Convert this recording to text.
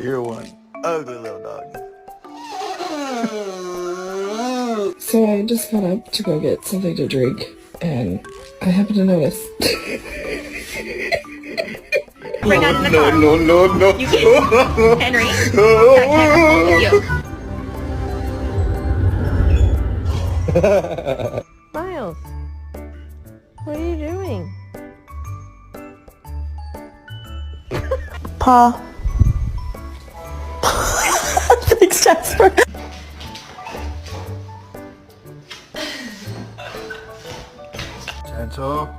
You're one ugly little dog. So I just got up to go get something to drink, and I happened to notice. Bring out in the car. No. You can't. Henry, that camera hold you. Miles, what are you doing? Pa. Thanks, Jasper. Gentle.